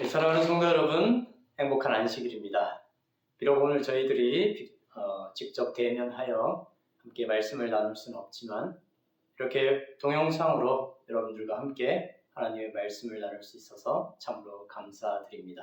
사랑하는 성도 여러분, 행복한 안식일입니다. 비록 오늘 저희들이 직접 대면하여 함께 말씀을 나눌 수는 없지만 이렇게 동영상으로 여러분들과 함께 하나님의 말씀을 나눌 수 있어서 참으로 감사드립니다.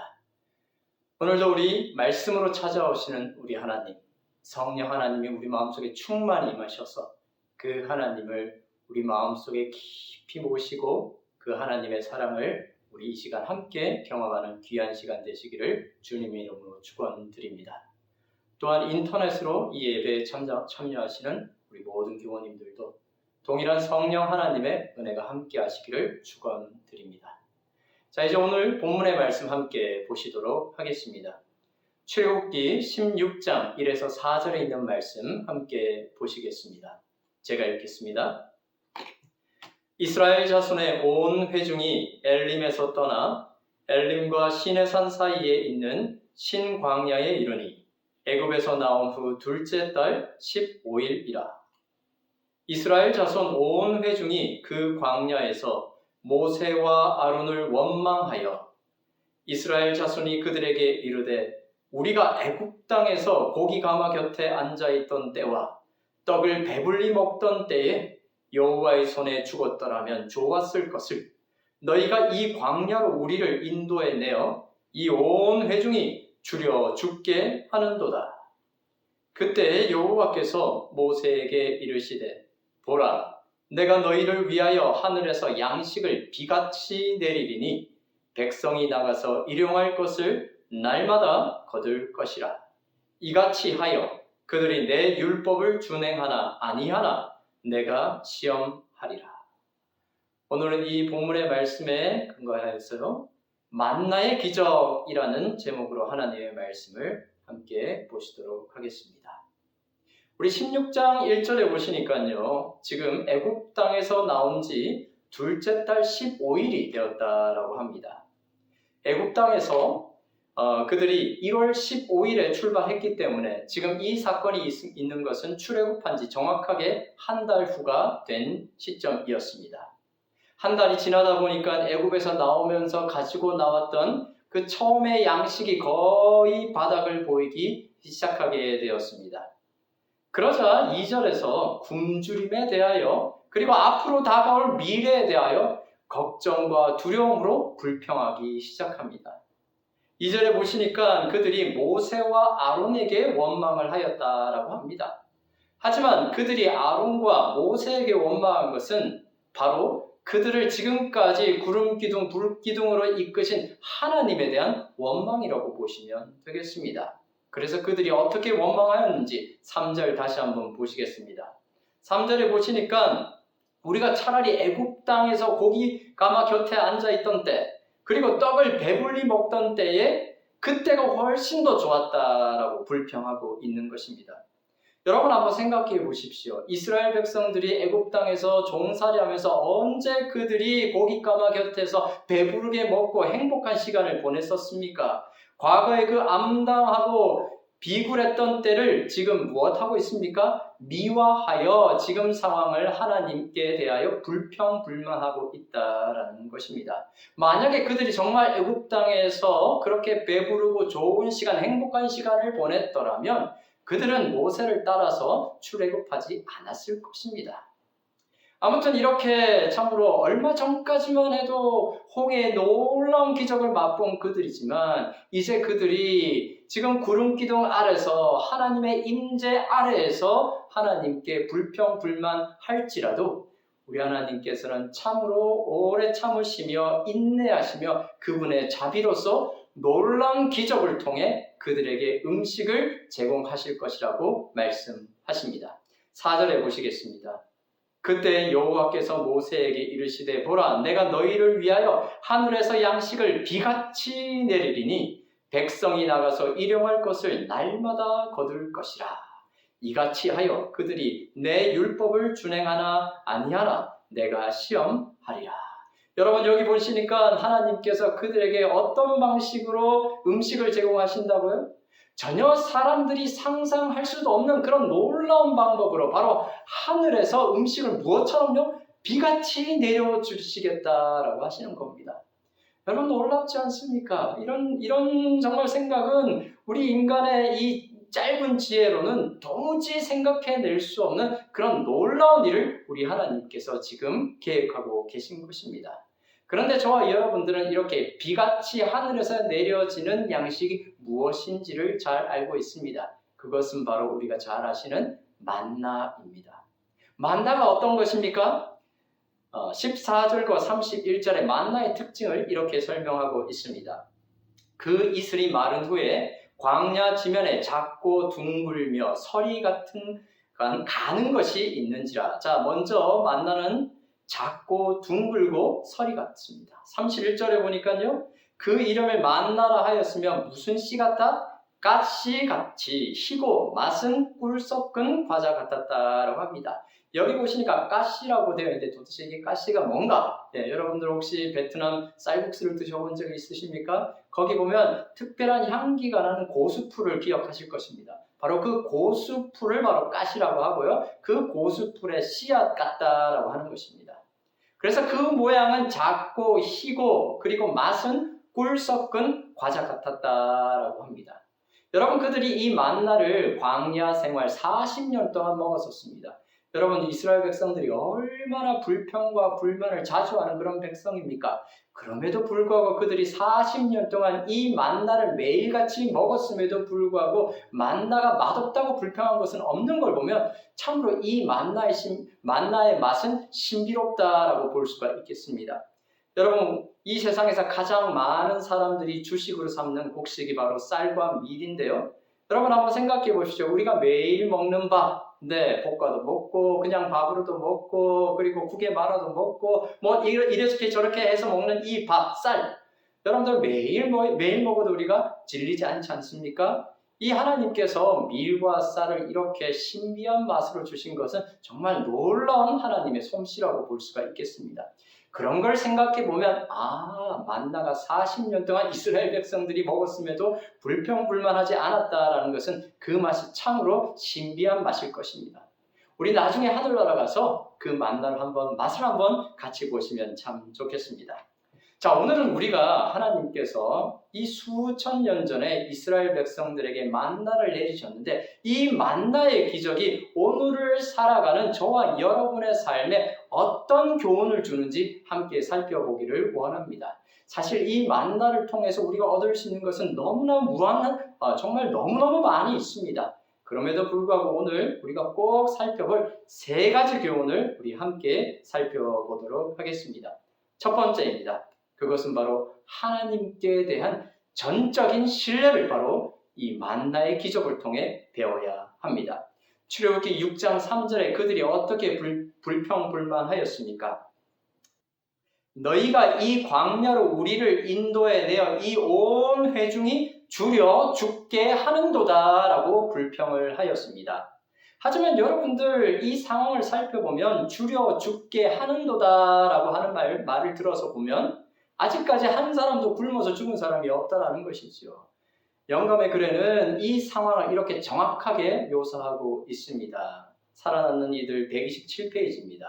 오늘도 우리 말씀으로 찾아오시는 우리 하나님, 성령 하나님이 우리 마음속에 충만히 임하셔서 그 하나님을 우리 마음속에 깊이 모시고 그 하나님의 사랑을 우리 이 시간 함께 경험하는 귀한 시간 되시기를 주님의 이름으로 축원드립니다. 또한 인터넷으로 이 예배에 참여하시는 우리 모든 교우님들도 동일한 성령 하나님의 은혜가 함께 하시기를 축원드립니다. 자, 이제 오늘 본문의 말씀 함께 보시도록 하겠습니다. 출애굽기 16장 1에서 4절에 있는 말씀 함께 보시겠습니다. 제가 읽겠습니다. 이스라엘 자손의 온 회중이 엘림에서 떠나 엘림과 시내산 사이에 있는 신광야에 이르니 애굽에서 나온 후 둘째 달 15일이라. 이스라엘 자손 온 회중이 그 광야에서 모세와 아론을 원망하여 이스라엘 자손이 그들에게 이르되 우리가 애굽 땅에서 고기 가마 곁에 앉아있던 때와 떡을 배불리 먹던 때에 여호와의 손에 죽었더라면 좋았을 것을 너희가 이 광야로 우리를 인도해 내어 이 온 회중이 주려 죽게 하는도다. 그때 여호와께서 모세에게 이르시되 보라, 내가 너희를 위하여 하늘에서 양식을 비같이 내리리니 백성이 나가서 일용할 것을 날마다 거둘 것이라. 이같이 하여 그들이 내 율법을 준행하나 아니하나 내가 시험하리라. 오늘은 이 본문의 말씀에 근거하여서 만나의 기적이라는 제목으로 하나님의 말씀을 함께 보시도록 하겠습니다. 우리 16장 1절에 보시니까요, 지금 애굽 땅에서 나온 지 둘째 달 15일이 되었다라고 합니다. 애굽 땅에서 그들이 1월 15일에 출발했기 때문에 지금 이 사건이 있는 것은 출애굽한 지 정확하게 한 달 후가 된 시점이었습니다. 한 달이 지나다 보니까 애굽에서 나오면서 가지고 나왔던 그 처음의 양식이 거의 바닥을 보이기 시작하게 되었습니다. 그러자 2절에서 굶주림에 대하여 그리고 앞으로 다가올 미래에 대하여 걱정과 두려움으로 불평하기 시작합니다. 2절에 보시니까 그들이 모세와 아론에게 원망을 하였다라고 합니다. 하지만 그들이 아론과 모세에게 원망한 것은 바로 그들을 지금까지 구름기둥, 불기둥으로 이끄신 하나님에 대한 원망이라고 보시면 되겠습니다. 그래서 그들이 어떻게 원망하였는지 3절 다시 한번 보시겠습니다. 3절에 보시니까 우리가 차라리 애굽 땅에서 고기 가마 곁에 앉아있던 때 그리고 떡을 배불리 먹던 때에 그때가 훨씬 더 좋았다라고 불평하고 있는 것입니다. 여러분 한번 생각해 보십시오. 이스라엘 백성들이 애굽 땅에서 종살이하면서 언제 그들이 고기 가마 곁에서 배부르게 먹고 행복한 시간을 보냈었습니까? 과거에 그 암담하고 비굴했던 때를 지금 무엇하고 있습니까? 미화하여 지금 상황을 하나님께 대하여 불평불만하고 있다라는 것입니다. 만약에 그들이 정말 애굽 땅에서 그렇게 배부르고 좋은 시간, 행복한 시간을 보냈더라면 그들은 모세를 따라서 출애굽하지 않았을 것입니다. 아무튼 이렇게 참으로 얼마 전까지만 해도 홍해의 놀라운 기적을 맛본 그들이지만 이제 그들이 지금 구름기둥 아래서 하나님의 임재 아래에서 하나님께 불평불만할지라도 우리 하나님께서는 참으로 오래 참으시며 인내하시며 그분의 자비로서 놀라운 기적을 통해 그들에게 음식을 제공하실 것이라고 말씀하십니다. 4절에 보시겠습니다. 그때 여호와께서 모세에게 이르시되 보라, 내가 너희를 위하여 하늘에서 양식을 비같이 내리리니 백성이 나가서 일용할 것을 날마다 거둘 것이라. 이같이 하여 그들이 내 율법을 준행하나 아니하나 내가 시험하리라. 여러분 여기 보시니까 하나님께서 그들에게 어떤 방식으로 음식을 제공하신다고요? 전혀 사람들이 상상할 수도 없는 그런 놀라운 방법으로 바로 하늘에서 음식을 무엇처럼요? 비같이 내려주시겠다라고 하시는 겁니다. 여러분 놀랍지 않습니까? 이런 정말 생각은 우리 인간의 이 짧은 지혜로는 도무지 생각해낼 수 없는 그런 놀라운 일을 우리 하나님께서 지금 계획하고 계신 것입니다. 그런데 저와 여러분들은 이렇게 비같이 하늘에서 내려지는 양식이 무엇인지를 잘 알고 있습니다. 그것은 바로 우리가 잘 아시는 만나입니다. 만나가 어떤 것입니까? 14절과 31절의 만나의 특징을 이렇게 설명하고 있습니다. 그 이슬이 마른 후에 광야 지면에 작고 둥글며 서리 같은 가는 것이 있는지라. 자, 먼저 만나는 작고 둥글고 서리 같습니다. 31절에 보니까요. 그 이름을 만나라 하였으며 무슨 씨 같다? 가시 같이 희고 맛은 꿀 섞은 과자 같았다라고 합니다. 여기 보시니까 가시라고 되어 있는데 도대체 이게 가시가 뭔가? 네, 여러분들 혹시 베트남 쌀국수를 드셔본 적이 있으십니까? 거기 보면 특별한 향기가 나는 고수풀을 기억하실 것입니다. 바로 그 고수풀을 바로 가시라고 하고요. 그 고수풀의 씨앗 같다라고 하는 것입니다. 그래서 그 모양은 작고 희고 그리고 맛은 꿀 섞은 과자 같았다라고 합니다. 여러분 그들이 이 만나를 광야 생활 40년 동안 먹었었습니다. 여러분 이스라엘 백성들이 얼마나 불평과 불만을 자주 하는 그런 백성입니까? 그럼에도 불구하고 그들이 40년 동안 이 만나를 매일같이 먹었음에도 불구하고 만나가 맛없다고 불평한 것은 없는 걸 보면 참으로 이 만나의 맛은 신비롭다라고 볼 수가 있겠습니다. 여러분 이 세상에서 가장 많은 사람들이 주식으로 삼는 곡식이 바로 쌀과 밀인데요. 여러분 한번 생각해 보시죠. 우리가 매일 먹는 밥, 볶아도 먹고 그냥 밥으로도 먹고 그리고 국에 말아도 먹고 뭐 이렇게 저렇게 해서 먹는 이 밥, 쌀. 여러분들 매일 먹어도 우리가 질리지 않지 않습니까? 이 하나님께서 밀과 쌀을 이렇게 신비한 맛으로 주신 것은 정말 놀라운 하나님의 솜씨라고 볼 수가 있겠습니다. 그런 걸 생각해 보면 만나가 40년 동안 이스라엘 백성들이 먹었음에도 불평불만하지 않았다라는 것은 그 맛이 참으로 신비한 맛일 것입니다. 우리 나중에 하늘나라 가서 그 만나를 맛을 한번 같이 보시면 참 좋겠습니다. 자, 오늘은 우리가 하나님께서 이 수천 년 전에 이스라엘 백성들에게 만나를 내리셨는데 이 만나의 기적이 오늘을 살아가는 저와 여러분의 삶에 어떤 교훈을 주는지 함께 살펴보기를 원합니다. 사실 이 만나를 통해서 우리가 얻을 수 있는 것은 너무나 정말 너무너무 많이 있습니다. 그럼에도 불구하고 오늘 우리가 꼭 살펴볼 세 가지 교훈을 우리 함께 살펴보도록 하겠습니다. 첫 번째입니다. 그것은 바로 하나님께 대한 전적인 신뢰를 바로 이 만나의 기적을 통해 배워야 합니다. 출애굽기 6장 3절에 그들이 어떻게 불평불만하였습니까? 너희가 이 광야로 우리를 인도해 내어 이 온 회중이 줄여 죽게 하는도다 라고 불평을 하였습니다. 하지만 여러분들 이 상황을 살펴보면 줄여 죽게 하는도다 라고 하는 말을 들어서 보면 아직까지 한 사람도 굶어서 죽은 사람이 없다라는 것이죠. 영감의 글에는 이 상황을 이렇게 정확하게 묘사하고 있습니다. 살아남는 이들 127페이지입니다.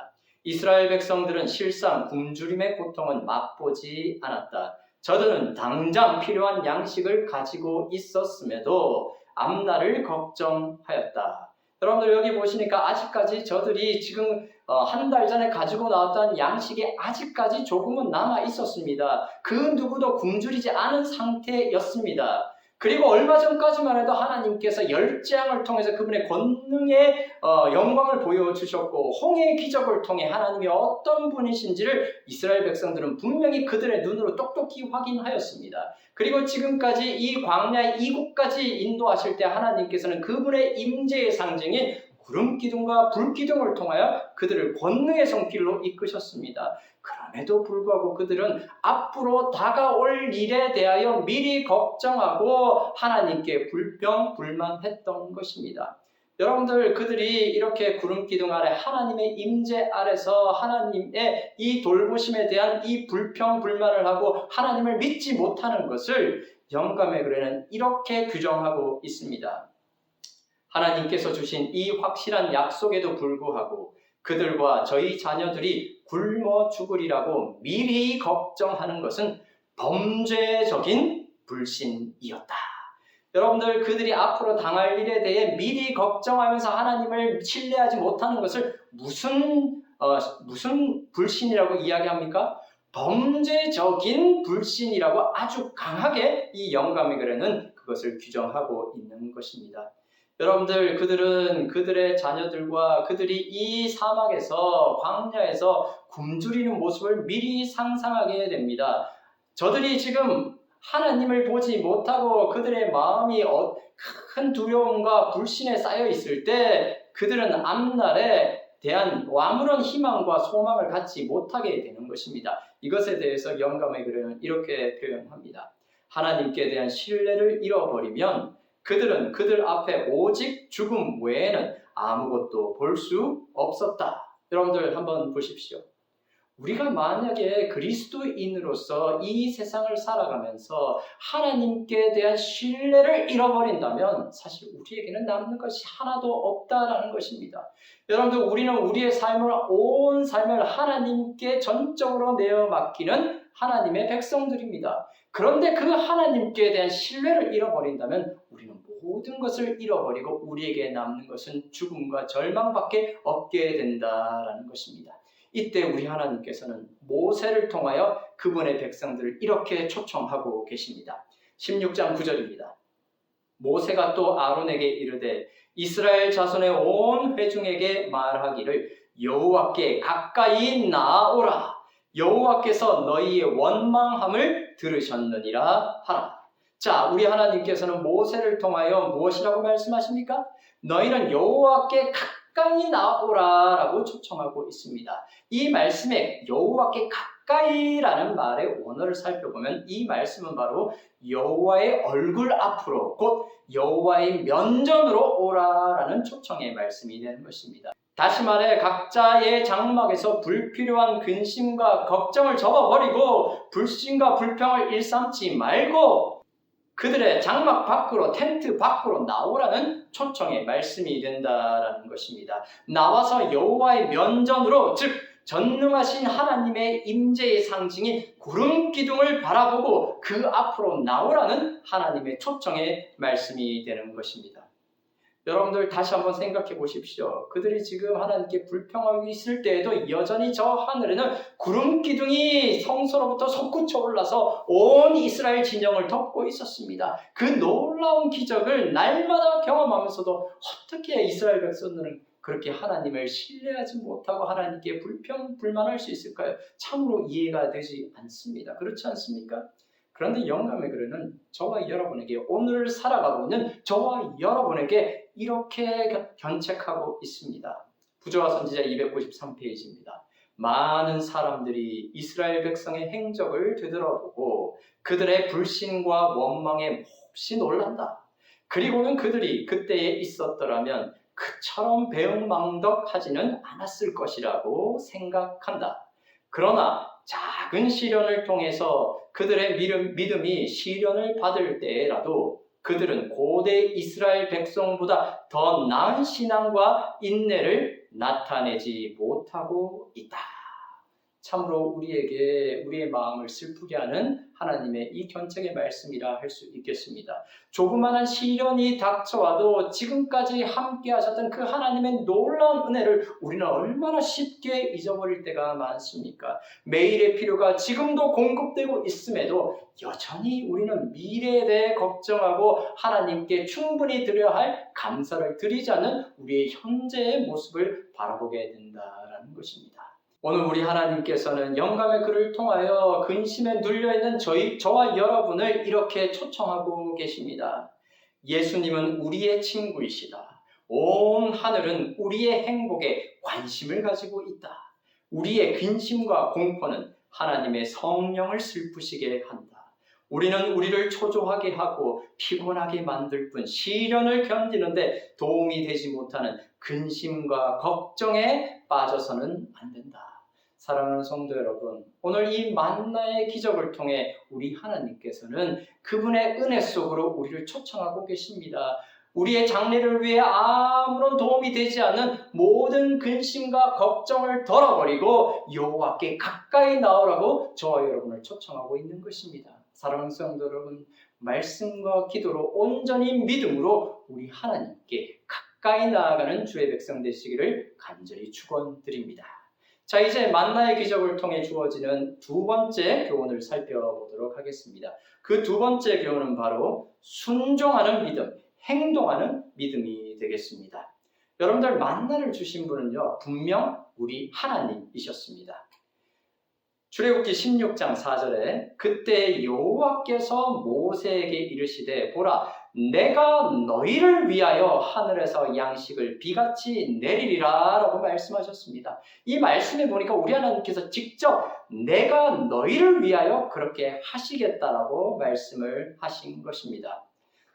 이스라엘 백성들은 실상 굶주림의 고통은 맛보지 않았다. 저들은 당장 필요한 양식을 가지고 있었음에도 앞날을 걱정하였다. 여러분들 여기 보시니까 아직까지 저들이 지금 한 달 전에 가지고 나왔던 양식이 아직까지 조금은 남아 있었습니다. 그 누구도 굶주리지 않은 상태였습니다. 그리고 얼마 전까지만 해도 하나님께서 열재앙을 통해서 그분의 권능의 영광을 보여주셨고 홍해의 기적을 통해 하나님이 어떤 분이신지를 이스라엘 백성들은 분명히 그들의 눈으로 똑똑히 확인하였습니다. 그리고 지금까지 이 광야의 이곳까지 인도하실 때 하나님께서는 그분의 임재의 상징인 구름기둥과 불기둥을 통하여 그들을 권능의 성길로 이끄셨습니다. 그럼에도 불구하고 그들은 앞으로 다가올 일에 대하여 미리 걱정하고 하나님께 불평불만했던 것입니다. 여러분들 그들이 이렇게 구름기둥 아래 하나님의 임재 아래서 하나님의 이 돌보심에 대한 이 불평불만을 하고 하나님을 믿지 못하는 것을 영감의 글에는 이렇게 규정하고 있습니다. 하나님께서 주신 이 확실한 약속에도 불구하고 그들과 저희 자녀들이 굶어 죽으리라고 미리 걱정하는 것은 범죄적인 불신이었다. 여러분들, 그들이 앞으로 당할 일에 대해 미리 걱정하면서 하나님을 신뢰하지 못하는 것을 무슨 불신이라고 이야기합니까? 범죄적인 불신이라고 아주 강하게 이 영감의 글에는 그것을 규정하고 있는 것입니다. 여러분들, 그들은 그들의 자녀들과 그들이 이 사막에서, 광야에서 굶주리는 모습을 미리 상상하게 됩니다. 저들이 지금 하나님을 보지 못하고 그들의 마음이 큰 두려움과 불신에 쌓여 있을 때 그들은 앞날에 대한 아무런 희망과 소망을 갖지 못하게 되는 것입니다. 이것에 대해서 영감의 글에는 이렇게 표현합니다. 하나님께 대한 신뢰를 잃어버리면 그들은 그들 앞에 오직 죽음 외에는 아무것도 볼 수 없었다. 여러분들 한번 보십시오. 우리가 만약에 그리스도인으로서 이 세상을 살아가면서 하나님께 대한 신뢰를 잃어버린다면 사실 우리에게는 남는 것이 하나도 없다라는 것입니다. 여러분들, 우리는 우리의 온 삶을 하나님께 전적으로 내어 맡기는 하나님의 백성들입니다. 그런데 그 하나님께 대한 신뢰를 잃어버린다면 우리는 모든 것을 잃어버리고 우리에게 남는 것은 죽음과 절망밖에 없게 된다라는 것입니다. 이때 우리 하나님께서는 모세를 통하여 그분의 백성들을 이렇게 초청하고 계십니다. 16장 9절입니다. 모세가 또 아론에게 이르되 이스라엘 자손의 온 회중에게 말하기를 여호와께 가까이 나아오라. 여호와께서 너희의 원망함을 들으셨느니라 하라. 자, 우리 하나님께서는 모세를 통하여 무엇이라고 말씀하십니까? 너희는 여호와께 가까이 나오라라고 초청하고 있습니다. 이 말씀에 여호와께 가까이라는 말의 원어를 살펴보면 이 말씀은 바로 여호와의 얼굴 앞으로, 곧 여호와의 면전으로 오라라는 초청의 말씀이 되는 것입니다. 다시 말해 각자의 장막에서 불필요한 근심과 걱정을 접어버리고 불신과 불평을 일삼지 말고 그들의 장막 밖으로, 텐트 밖으로 나오라는 초청의 말씀이 된다라는 것입니다. 나와서 여호와의 면전으로, 즉 전능하신 하나님의 임재의 상징인 구름 기둥을 바라보고 그 앞으로 나오라는 하나님의 초청의 말씀이 되는 것입니다. 여러분들 다시 한번 생각해 보십시오. 그들이 지금 하나님께 불평하고 있을 때에도 여전히 저 하늘에는 구름 기둥이 성소로부터 솟구쳐 올라서 온 이스라엘 진영을 덮고 있었습니다. 그 놀라운 기적을 날마다 경험하면서도 어떻게 이스라엘 백성들은 그렇게 하나님을 신뢰하지 못하고 하나님께 불만할 수 있을까요? 참으로 이해가 되지 않습니다. 그렇지 않습니까? 그런데 영감의 글에는 저와 여러분에게, 오늘 살아가고 있는 저와 여러분에게 이렇게 견책하고 있습니다. 부조와 선지자 293페이지입니다. 많은 사람들이 이스라엘 백성의 행적을 되돌아보고 그들의 불신과 원망에 몹시 놀란다. 그리고는 그들이 그때에 있었더라면 그처럼 배은망덕하지는 않았을 것이라고 생각한다. 그러나 작은 시련을 통해서 그들의 믿음이 시련을 받을 때라도 그들은 고대 이스라엘 백성보다 더 나은 신앙과 인내를 나타내지 못하고 있다. 참으로 우리에게 우리의 마음을 슬프게 하는 하나님의 이 견책의 말씀이라 할 수 있겠습니다. 조그마한 시련이 닥쳐와도 지금까지 함께 하셨던 그 하나님의 놀라운 은혜를 우리는 얼마나 쉽게 잊어버릴 때가 많습니까? 매일의 필요가 지금도 공급되고 있음에도 여전히 우리는 미래에 대해 걱정하고 하나님께 충분히 드려야 할 감사를 드리지 않는 우리의 현재의 모습을 바라보게 된다는 것입니다. 오늘 우리 하나님께서는 영감의 글을 통하여 근심에 눌려있는 저와 여러분을 이렇게 초청하고 계십니다. 예수님은 우리의 친구이시다. 온 하늘은 우리의 행복에 관심을 가지고 있다. 우리의 근심과 공포는 하나님의 성령을 슬프시게 한다. 우리는 우리를 초조하게 하고 피곤하게 만들 뿐 시련을 견디는데 도움이 되지 못하는 근심과 걱정에 빠져서는 안 된다. 사랑하는 성도 여러분, 오늘 이 만나의 기적을 통해 우리 하나님께서는 그분의 은혜 속으로 우리를 초청하고 계십니다. 우리의 장래를 위해 아무런 도움이 되지 않는 모든 근심과 걱정을 덜어버리고 여호와께 가까이 나오라고 저와 여러분을 초청하고 있는 것입니다. 사랑하는 성도 여러분, 말씀과 기도로 온전히 믿음으로 우리 하나님께 가까이 나아가는 주의 백성 되시기를 간절히 축원드립니다. 자, 이제 만나의 기적을 통해 주어지는 두 번째 교훈을 살펴보도록 하겠습니다. 그 두 번째 교훈은 바로 순종하는 믿음, 행동하는 믿음이 되겠습니다. 여러분들, 만나를 주신 분은요, 분명 우리 하나님이셨습니다. 출애굽기 16장 4절에 그때 여호와께서 모세에게 이르시되 보라, 내가 너희를 위하여 하늘에서 양식을 비같이 내리리라 라고 말씀하셨습니다. 이 말씀에 보니까 우리 하나님께서 직접 내가 너희를 위하여 그렇게 하시겠다라고 말씀을 하신 것입니다.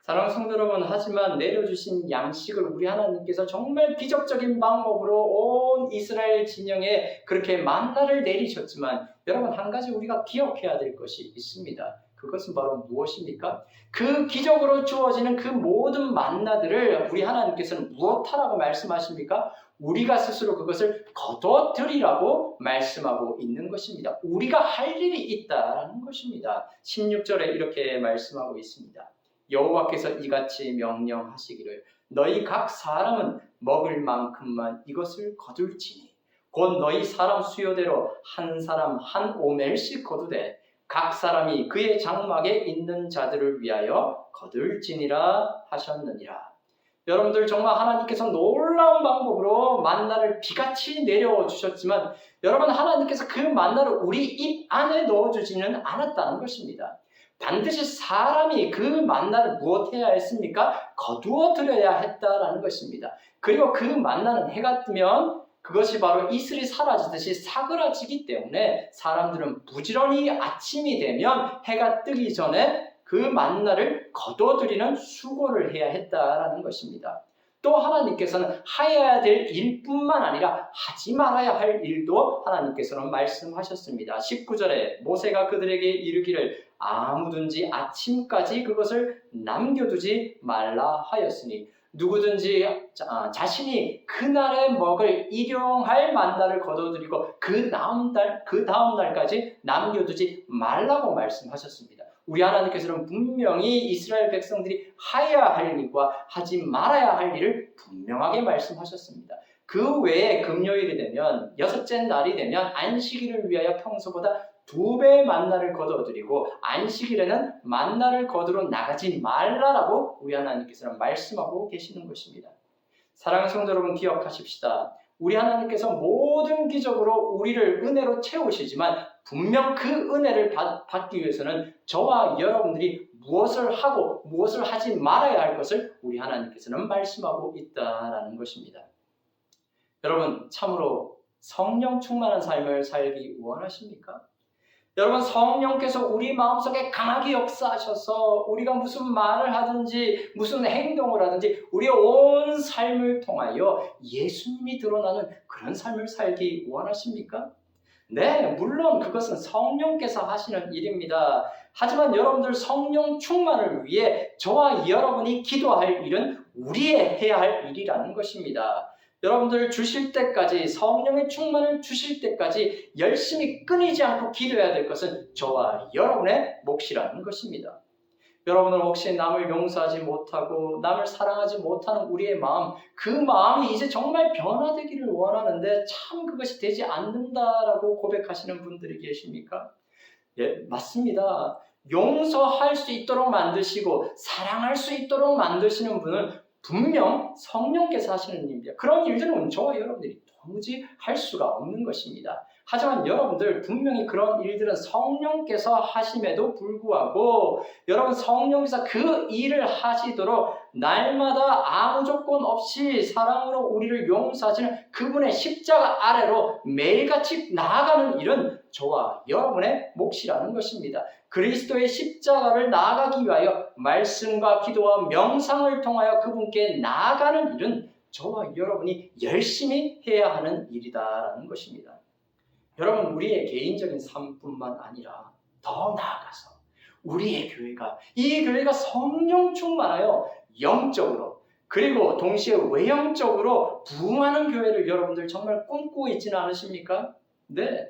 사랑하는 성도 여러분, 하지만 내려주신 양식을 우리 하나님께서 정말 기적적인 방법으로 온 이스라엘 진영에 그렇게 만나를 내리셨지만, 여러분, 한 가지 우리가 기억해야 될 것이 있습니다. 그것은 바로 무엇입니까? 그 기적으로 주어지는 그 모든 만나들을 우리 하나님께서는 무엇하라고 말씀하십니까? 우리가 스스로 그것을 거둬들이라고 말씀하고 있는 것입니다. 우리가 할 일이 있다는 것입니다. 16절에 이렇게 말씀하고 있습니다. 여호와께서 이같이 명령하시기를 너희 각 사람은 먹을 만큼만 이것을 거둘지니 곧 너희 사람 수요대로 한 사람 한 오멜씩 거두되 각 사람이 그의 장막에 있는 자들을 위하여 거둘지니라 하셨느니라. 여러분들, 정말 하나님께서 놀라운 방법으로 만나를 비같이 내려 주셨지만, 여러분, 하나님께서 그 만나를 우리 입 안에 넣어주지는 않았다는 것입니다. 반드시 사람이 그 만나를 무엇해야 했습니까? 거두어 드려야 했다라는 것입니다. 그리고 그 만나는 해가 뜨면 그것이 바로 이슬이 사라지듯이 사그라지기 때문에 사람들은 부지런히 아침이 되면 해가 뜨기 전에 그 만나를 거둬들이는 수고를 해야 했다라는 것입니다. 또 하나님께서는 하여야 될 일뿐만 아니라 하지 말아야 할 일도 하나님께서는 말씀하셨습니다. 19절에 모세가 그들에게 이르기를 아무든지 아침까지 그것을 남겨두지 말라 하였으니 누구든지 자신이 그날에 먹을 일용할 만나를 거둬들이고 그 다음 날까지 남겨두지 말라고 말씀하셨습니다. 우리 하나님께서는 분명히 이스라엘 백성들이 해야 할 일과 하지 말아야 할 일을 분명하게 말씀하셨습니다. 그 외에 금요일이 되면, 여섯째 날이 되면 안식일을 위하여 평소보다 2배 만나를 거둬들이고 안식일에는 만나를 거두러 나가지 말라라고 우리 하나님께서는 말씀하고 계시는 것입니다. 사랑하는 성도 여러분, 기억하십시다. 우리 하나님께서 모든 기적으로 우리를 은혜로 채우시지만 분명 그 은혜를 받기 위해서는 저와 여러분들이 무엇을 하고 무엇을 하지 말아야 할 것을 우리 하나님께서는 말씀하고 있다는 것입니다. 여러분, 참으로 성령 충만한 삶을 살기 원하십니까? 여러분, 성령께서 우리 마음속에 강하게 역사하셔서 우리가 무슨 말을 하든지 무슨 행동을 하든지 우리의 온 삶을 통하여 예수님이 드러나는 그런 삶을 살기 원하십니까? 네, 물론 그것은 성령께서 하시는 일입니다. 하지만 여러분들, 성령 충만을 위해 저와 여러분이 기도할 일은 우리의 해야 할 일이라는 것입니다. 여러분들, 주실 때까지, 성령의 충만을 주실 때까지 열심히 끊이지 않고 기도해야 될 것은 저와 여러분의 몫이라는 것입니다. 여러분은 혹시 남을 용서하지 못하고 남을 사랑하지 못하는 우리의 마음, 그 마음이 이제 정말 변화되기를 원하는데 참 그것이 되지 않는다라고 고백하시는 분들이 계십니까? 예, 맞습니다. 용서할 수 있도록 만드시고 사랑할 수 있도록 만드시는 분은 분명 성령께서 하시는 일입니다. 그런 일들은 저와 여러분들이 도무지 할 수가 없는 것입니다. 하지만 여러분들, 분명히 그런 일들은 성령께서 하심에도 불구하고 여러분, 성령께서 그 일을 하시도록 날마다 아무 조건 없이 사랑으로 우리를 용서하시는 그분의 십자가 아래로 매일같이 나아가는 일은 저와 여러분의 몫이라는 것입니다. 그리스도의 십자가를 나아가기 위하여 말씀과 기도와 명상을 통하여 그분께 나아가는 일은 저와 여러분이 열심히 해야 하는 일이다라는 것입니다. 여러분, 우리의 개인적인 삶뿐만 아니라 더 나아가서 우리의 교회가, 이 교회가 성령 충만하여 영적으로 그리고 동시에 외형적으로 부흥하는 교회를 여러분들 정말 꿈꾸고 있지는 않으십니까? 네.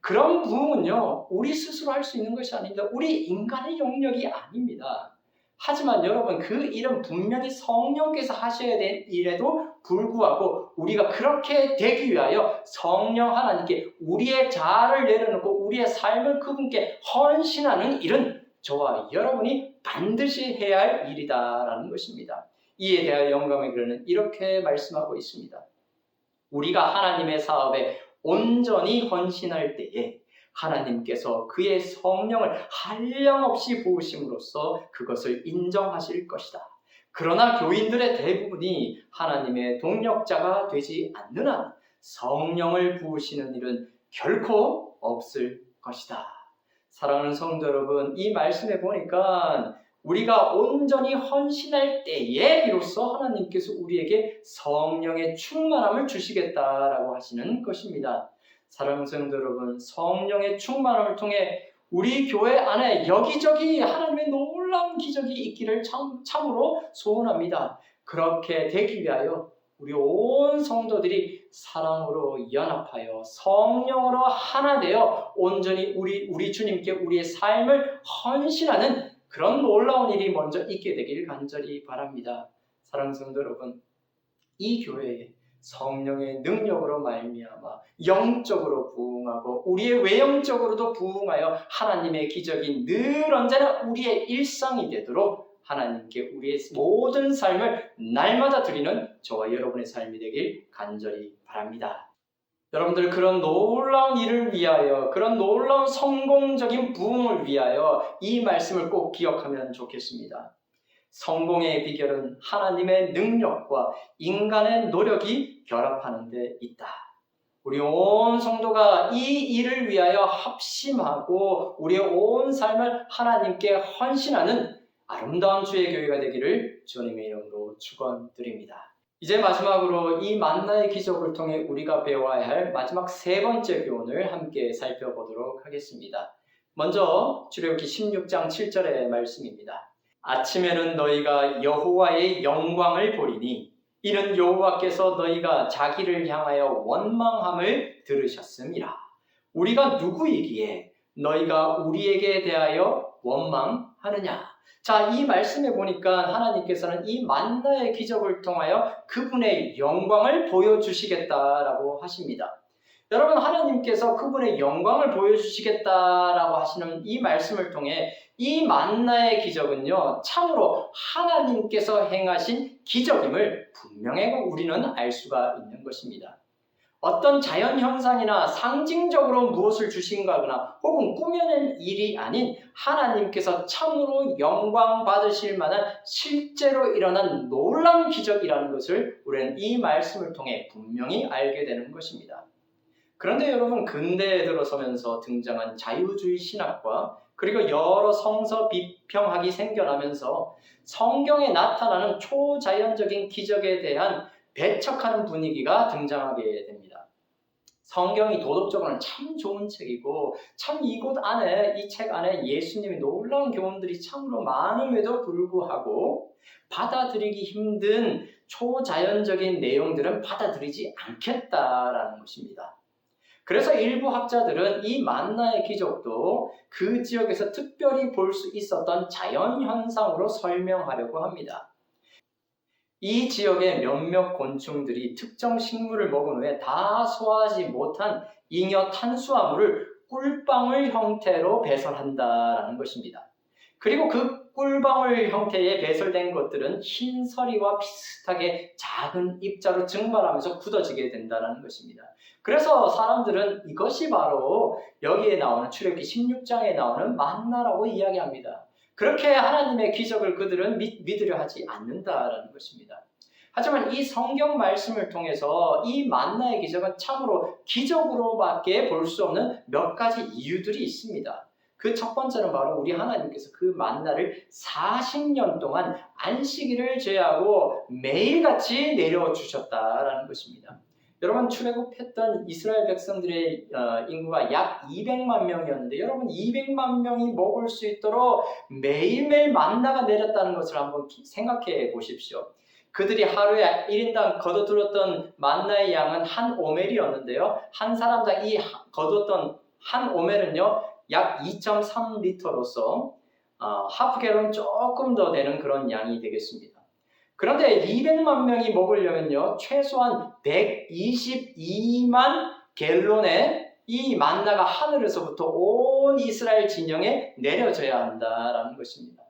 그런 부흥은요, 우리 스스로 할 수 있는 것이 아닙니다. 우리 인간의 영역이 아닙니다. 하지만 여러분, 그 일은 분명히 성령께서 하셔야 될 일에도 불구하고 우리가 그렇게 되기 위하여 성령 하나님께 우리의 자아를 내려놓고 우리의 삶을 그분께 헌신하는 일은 저와 여러분이 반드시 해야 할 일이다라는 것입니다. 이에 대하여 영감의 글은 이렇게 말씀하고 있습니다. 우리가 하나님의 사업에 온전히 헌신할 때에 하나님께서 그의 성령을 한량없이 부으심으로써 그것을 인정하실 것이다. 그러나 교인들의 대부분이 하나님의 동력자가 되지 않는 한 성령을 부으시는 일은 결코 없을 것이다. 사랑하는 성도 여러분, 이 말씀에 보니까 우리가 온전히 헌신할 때에 비로소 하나님께서 우리에게 성령의 충만함을 주시겠다라고 하시는 것입니다. 사랑하는 성도 여러분, 성령의 충만함을 통해 우리 교회 안에 여기저기 하나님의 놀라운 기적이 있기를 참으로 소원합니다. 그렇게 되기 위하여 우리 온 성도들이 사랑으로 연합하여 성령으로 하나 되어 온전히 우리 주님께 우리의 삶을 헌신하는 그런 놀라운 일이 먼저 있게 되길 간절히 바랍니다. 사랑하는 성도 여러분, 이 교회에 성령의 능력으로 말미암아 영적으로 부흥하고 우리의 외형적으로도 부흥하여 하나님의 기적이 늘 언제나 우리의 일상이 되도록 하나님께 우리의 모든 삶을 날마다 드리는 저와 여러분의 삶이 되길 간절히 바랍니다. 여러분들, 그런 놀라운 일을 위하여, 그런 놀라운 성공적인 부흥을 위하여 이 말씀을 꼭 기억하면 좋겠습니다. 성공의 비결은 하나님의 능력과 인간의 노력이 결합하는 데 있다. 우리 온 성도가 이 일을 위하여 합심하고 우리의 온 삶을 하나님께 헌신하는 아름다운 주의 교회가 되기를 주님의 이름으로 축원드립니다. 이제 마지막으로 이 만나의 기적을 통해 우리가 배워야 할 마지막 세 번째 교훈을 함께 살펴보도록 하겠습니다. 먼저 출애굽기 16장 7절의 말씀입니다. 아침에는 너희가 여호와의 영광을 보리니 이는 여호와께서 너희가 자기를 향하여 원망함을 들으셨음이라. 우리가 누구이기에 너희가 우리에게 대하여 원망하느냐? 자, 이 말씀에 보니까 하나님께서는 이 만나의 기적을 통하여 그분의 영광을 보여주시겠다라고 하십니다. 여러분, 하나님께서 그분의 영광을 보여주시겠다라고 하시는 이 말씀을 통해 이 만나의 기적은요, 참으로 하나님께서 행하신 기적임을 분명히 우리는 알 수가 있는 것입니다. 어떤 자연현상이나 상징적으로 무엇을 주신다거나 혹은 꾸며낸 일이 아닌 하나님께서 참으로 영광 받으실 만한 실제로 일어난 놀라운 기적이라는 것을 우리는 이 말씀을 통해 분명히 알게 되는 것입니다. 그런데 여러분, 근대에 들어서면서 등장한 자유주의 신학과 그리고 여러 성서 비평학이 생겨나면서 성경에 나타나는 초자연적인 기적에 대한 배척하는 분위기가 등장하게 됩니다. 성경이 도덕적으로는 참 좋은 책이고 참 이곳 안에, 이 책 안에 예수님의 놀라운 교훈들이 참으로 많음에도 불구하고 받아들이기 힘든 초자연적인 내용들은 받아들이지 않겠다라는 것입니다. 그래서 일부 학자들은 이 만나의 기적도 그 지역에서 특별히 볼 수 있었던 자연현상으로 설명하려고 합니다. 이 지역의 몇몇 곤충들이 특정 식물을 먹은 후에 다 소화하지 못한 잉여 탄수화물을 꿀방울 형태로 배설한다라는 것입니다. 그리고 그 꿀방울 형태의 배설된 것들은 흰 서리와 비슷하게 작은 입자로 증발하면서 굳어지게 된다는 것입니다. 그래서 사람들은 이것이 바로 여기에 나오는 출애굽기 16장에 나오는 만나라고 이야기합니다. 그렇게 하나님의 기적을 그들은 믿으려 하지 않는다라는 것입니다. 하지만 이 성경 말씀을 통해서 이 만나의 기적은 참으로 기적으로밖에 볼 수 없는 몇 가지 이유들이 있습니다. 그 첫 번째는 바로 우리 하나님께서 그 만나를 40년 동안 안식일을 제하고 매일같이 내려주셨다라는 것입니다. 여러분, 출애굽했던 이스라엘 백성들의 인구가 약 200만 명이었는데 여러분, 200만 명이 먹을 수 있도록 매일매일 만나가 내렸다는 것을 한번 생각해 보십시오. 그들이 하루에 1인당 거둬들었던 만나의 양은 한 오멜이었는데요. 한 사람당 이 거뒀던 한 오멜은요, 약 2.3리터로서 하프갤론 조금 더 되는 그런 양이 되겠습니다. 그런데 200만 명이 먹으려면요, 최소한 122만 갤론의 이 만나가 하늘에서부터 온 이스라엘 진영에 내려져야 한다라는 것입니다.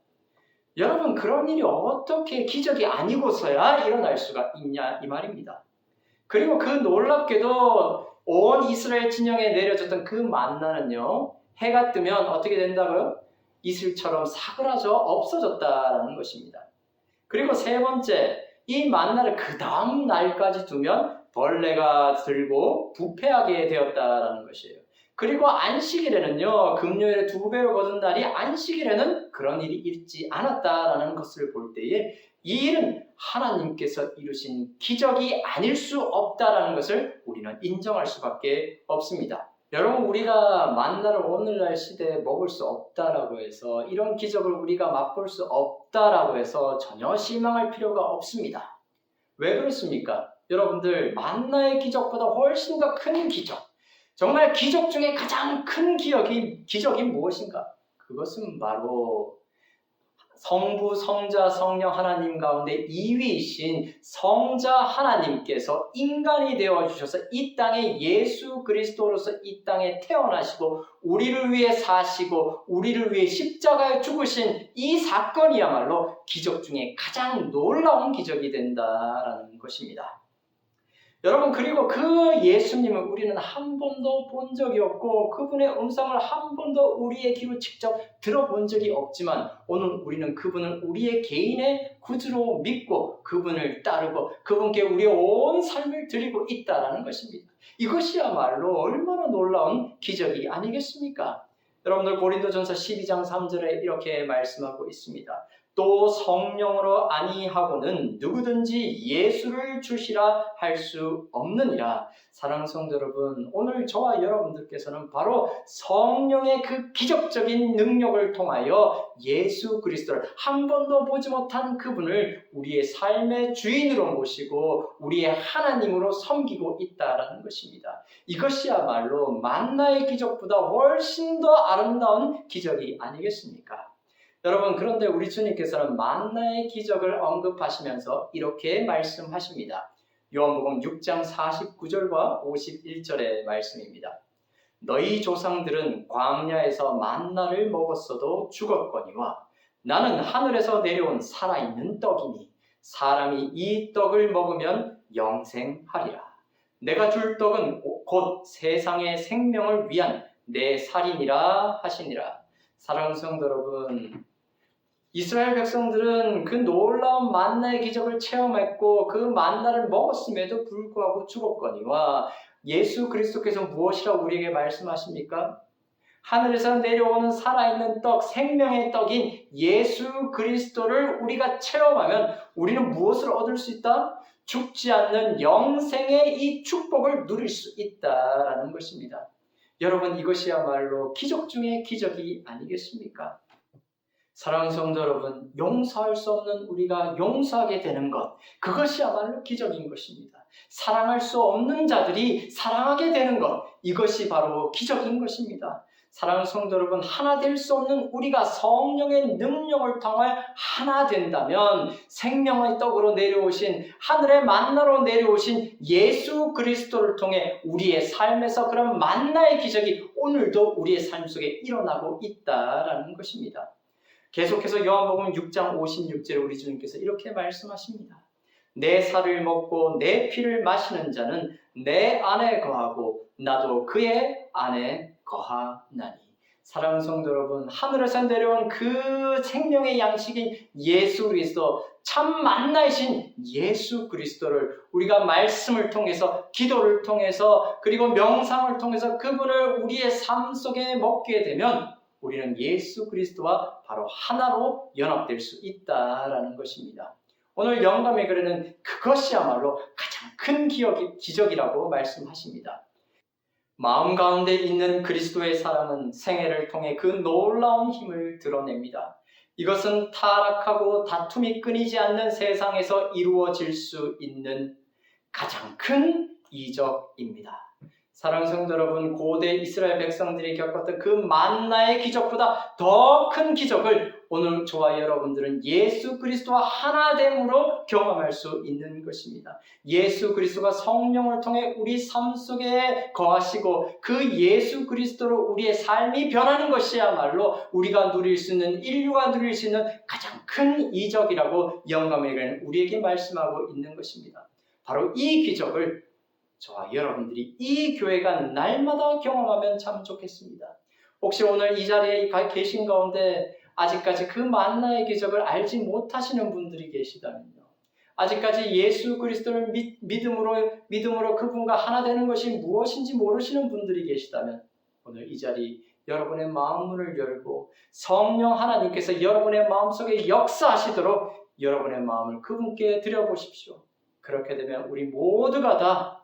여러분, 그런 일이 어떻게 기적이 아니고서야 일어날 수가 있냐 이 말입니다. 그리고 그 놀랍게도 온 이스라엘 진영에 내려졌던 그 만나는요, 해가 뜨면 어떻게 된다고요? 이슬처럼 사그라져 없어졌다라는 것입니다. 그리고 세 번째, 이 만나를 그 다음 날까지 두면 벌레가 들고 부패하게 되었다라는 것이에요. 그리고 안식일에는요, 금요일에 2배로 거둔 날이 안식일에는 그런 일이 있지 않았다라는 것을 볼 때에 이 일은 하나님께서 이루신 기적이 아닐 수 없다라는 것을 우리는 인정할 수밖에 없습니다. 여러분, 우리가 만나를 오늘날 시대에 먹을 수 없다라고 해서, 이런 기적을 우리가 맛볼 수 없다라고 해서 전혀 실망할 필요가 없습니다. 왜 그렇습니까? 여러분들, 만나의 기적보다 훨씬 더 큰 기적, 정말 기적 중에 가장 큰 기적이 무엇인가? 그것은 바로 성부, 성자, 성령 하나님 가운데 2위이신 성자 하나님께서 인간이 되어주셔서 이 땅에 예수 그리스도로서 이 땅에 태어나시고 우리를 위해 사시고 우리를 위해 십자가에 죽으신 이 사건이야말로 기적 중에 가장 놀라운 기적이 된다라는 것입니다. 여러분, 그리고 그 예수님을 우리는 한 번도 본 적이 없고 그분의 음성을 한 번도 우리의 귀로 직접 들어본 적이 없지만 오늘 우리는 그분을 우리의 개인의 구주로 믿고 그분을 따르고 그분께 우리의 온 삶을 드리고 있다는 것입니다. 이것이야말로 얼마나 놀라운 기적이 아니겠습니까? 여러분들, 고린도전서 12장 3절에 이렇게 말씀하고 있습니다. 또 성령으로 아니하고는 누구든지 예수를 주시라 할 수 없느니라. 사랑하는 성도 여러분, 오늘 저와 여러분들께서는 바로 성령의 그 기적적인 능력을 통하여 예수 그리스도를 한 번도 보지 못한 그분을 우리의 삶의 주인으로 모시고 우리의 하나님으로 섬기고 있다는 것입니다. 이것이야말로 만나의 기적보다 훨씬 더 아름다운 기적이 아니겠습니까? 여러분, 그런데 우리 주님께서는 만나의 기적을 언급하시면서 이렇게 말씀하십니다. 요한복음 6장 49절과 51절의 말씀입니다. 너희 조상들은 광야에서 만나를 먹었어도 죽었거니와 나는 하늘에서 내려온 살아있는 떡이니 사람이 이 떡을 먹으면 영생하리라. 내가 줄 떡은 곧 세상의 생명을 위한 내 살이니라 하시니라. 사랑하는 성도 여러분, 이스라엘 백성들은 그 놀라운 만나의 기적을 체험했고 그 만나를 먹었음에도 불구하고 죽었거니와 예수 그리스도께서 무엇이라고 우리에게 말씀하십니까? 하늘에서 내려오는 살아있는 떡, 생명의 떡인 예수 그리스도를 우리가 체험하면 우리는 무엇을 얻을 수 있다? 죽지 않는 영생의 이 축복을 누릴 수 있다라는 것입니다. 여러분, 이것이야말로 기적 중에 기적이 아니겠습니까? 사랑하는 성도 여러분, 용서할 수 없는 우리가 용서하게 되는 것, 그것이야말로 기적인 것입니다. 사랑할 수 없는 자들이 사랑하게 되는 것, 이것이 바로 기적인 것입니다. 사랑하는 성도 여러분, 하나 될 수 없는 우리가 성령의 능력을 통해 하나 된다면 생명의 떡으로 내려오신, 하늘의 만나로 내려오신 예수 그리스도를 통해 우리의 삶에서 그런 만나의 기적이 오늘도 우리의 삶 속에 일어나고 있다라는 것입니다. 계속해서 요한복음 6장 56절에 우리 주님께서 이렇게 말씀하십니다. 내 살을 먹고 내 피를 마시는 자는 내 안에 거하고 나도 그의 안에 거하나니. 사랑하는 성도 여러분, 하늘에서 내려온 그 생명의 양식인 예수 그리스도, 참 만나이신 예수 그리스도를 우리가 말씀을 통해서, 기도를 통해서, 그리고 명상을 통해서 그분을 우리의 삶 속에 먹게 되면 우리는 예수 그리스도와 바로 하나로 연합될 수 있다라는 것입니다. 오늘 영감의 글에는 그것이야말로 가장 큰 기적이라고 말씀하십니다. 마음 가운데 있는 그리스도의 사랑은 생애를 통해 그 놀라운 힘을 드러냅니다. 이것은 타락하고 다툼이 끊이지 않는 세상에서 이루어질 수 있는 가장 큰 이적입니다. 사랑하는 성도 여러분, 고대 이스라엘 백성들이 겪었던 그 만나의 기적보다 더 큰 기적을 오늘 저와 여러분들은 예수 그리스도와 하나됨으로 경험할 수 있는 것입니다. 예수 그리스도가 성령을 통해 우리 삶 속에 거하시고 그 예수 그리스도로 우리의 삶이 변하는 것이야말로 우리가 누릴 수 있는, 인류가 누릴 수 있는 가장 큰 이적이라고 영감에게는 우리에게 말씀하고 있는 것입니다. 바로 이 기적을 저와 여러분들이 이 교회가 날마다 경험하면 참 좋겠습니다. 혹시 오늘 이 자리에 계신 가운데 아직까지 그 만나의 기적을 알지 못하시는 분들이 계시다면요, 아직까지 예수 그리스도를 믿음으로 그분과 하나 되는 것이 무엇인지 모르시는 분들이 계시다면 오늘 이 자리 여러분의 마음문을 열고 성령 하나님께서 여러분의 마음속에 역사하시도록 여러분의 마음을 그분께 드려보십시오. 그렇게 되면 우리 모두가 다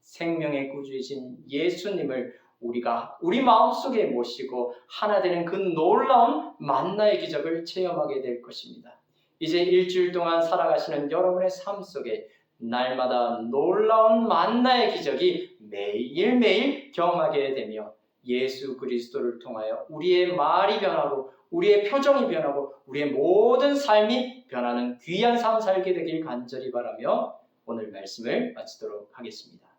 생명의 구주이신 예수님을 우리가 우리 마음속에 모시고 하나 되는 그 놀라운 만나의 기적을 체험하게 될 것입니다. 이제 일주일 동안 살아가시는 여러분의 삶 속에 날마다 놀라운 만나의 기적이 매일매일 경험하게 되며 예수 그리스도를 통하여 우리의 말이 변하고 우리의 표정이 변하고 우리의 모든 삶이 변하는 귀한 삶 살게 되길 간절히 바라며 오늘 말씀을 마치도록 하겠습니다.